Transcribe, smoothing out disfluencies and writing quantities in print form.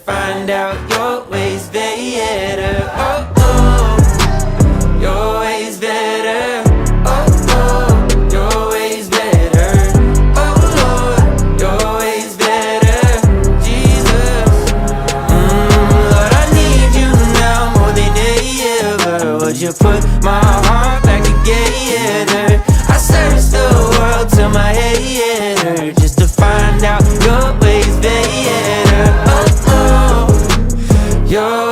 find out your ways better. Oh, oh, your ways better. Oh, oh, your ways better. Oh, Lord, your ways better. Jesus, Lord, I need you now more than ever. Would you put my heart back together? I searched the world till my head hurt just to find out your ways better. Oh, oh, your